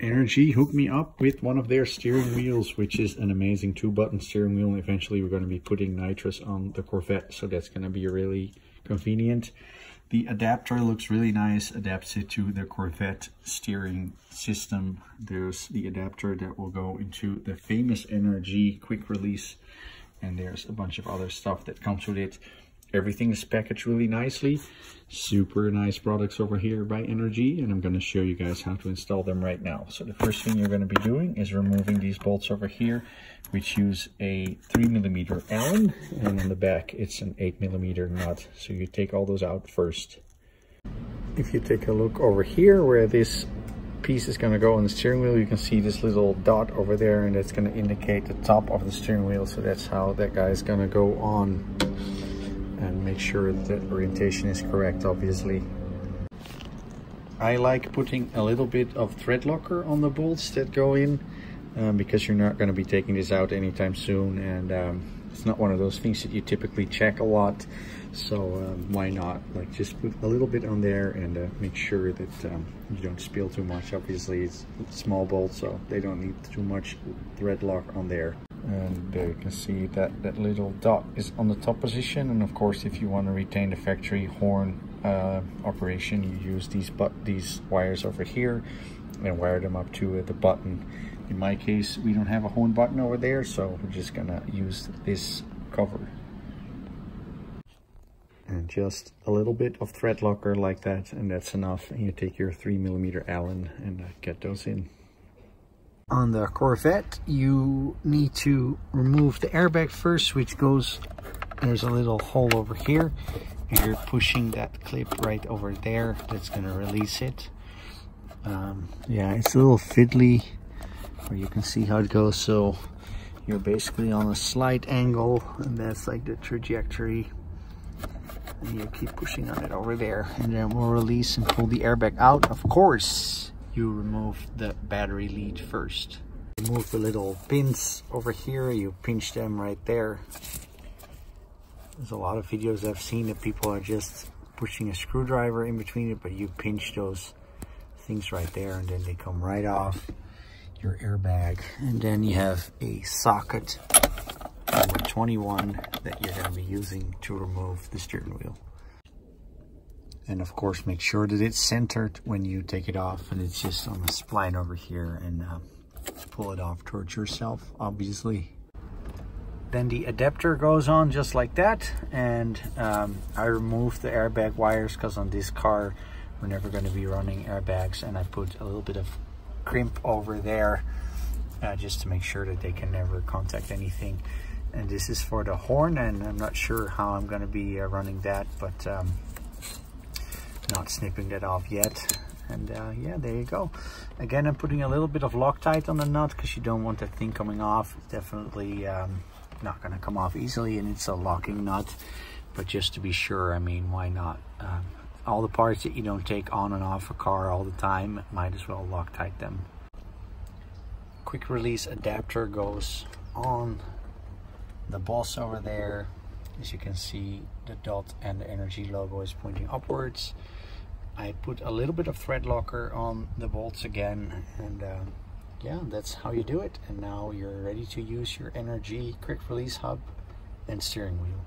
NRG hooked me up with one of their steering wheels, which is an amazing 2-button steering wheel. Eventually we're going to be putting nitrous on the Corvette, so that's going to be really convenient. The adapter looks really nice, adapts it to the Corvette steering system. There's the adapter that will go into the famous NRG quick release, and there's a bunch of other stuff that comes with it. Everything is packaged really nicely. Super nice products over here by NRG, and I'm going to show you guys how to install them right now. So the first thing you're going to be doing is removing these bolts over here, which use a 3mm Allen, and on the back it's an 8mm nut. So you take all those out first. If you take a look over here where this piece is going to go on the steering wheel, you can see this little dot over there, and that's going to indicate the top of the steering wheel. So that's how that guy is going to go on. And make sure that orientation is correct, obviously. I like putting a little bit of thread locker on the bolts that go in, because you're not going to be taking this out anytime soon, and it's not one of those things that you typically check a lot, so why not, like, just put a little bit on there and make sure that you don't spill too much. Obviously it's small bolts, so they don't need too much thread lock on there. And there you can see that that little dot is on the top position, and of course if you want to retain the factory horn operation, you use these wires over here and wire them up to the button. In my case, we don't have a horn button over there, so we're just gonna use this cover. And just a little bit of thread locker like that, and that's enough. And you take your 3mm Allen and get those in. On the Corvette, you need to remove the airbag first, which goes, there's a little hole over here. You're pushing that clip right over there. That's going to release it. Yeah, it's a little fiddly, where you can see how it goes. So you're basically on a slight angle, and that's like the trajectory. And you keep pushing on it over there, and then we'll release and pull the airbag out. Of course, you remove the battery lead first. Remove the little pins over here, you pinch them right there. There's a lot of videos I've seen that people are just pushing a screwdriver in between it, but you pinch those things right there, and then they come right off your airbag. And then you have a socket number 21 that you're going to be using to remove the steering wheel. And of course, make sure that it's centered when you take it off, and it's just on the spline over here, and pull it off towards yourself, obviously. Then the adapter goes on just like that, and I removed the airbag wires because on this car we're never going to be running airbags, and I put a little bit of crimp over there just to make sure that they can never contact anything. And this is for the horn, and I'm not sure how I'm going to be running that, but not snipping that off yet. And yeah, there you go. Again, I'm putting a little bit of Loctite on the nut because you don't want that thing coming off. It's definitely not going to come off easily, and it's a locking nut, but just to be sure, I mean, why not? All the parts that you don't take on and off a car all the time, might as well Loctite them. Quick release adapter goes on the boss over there. As you can see, the dot and the NRG logo is pointing upwards. I put a little bit of thread locker on the bolts again, and yeah, that's how you do it. And now you're ready to use your NRG quick release hub and steering wheel.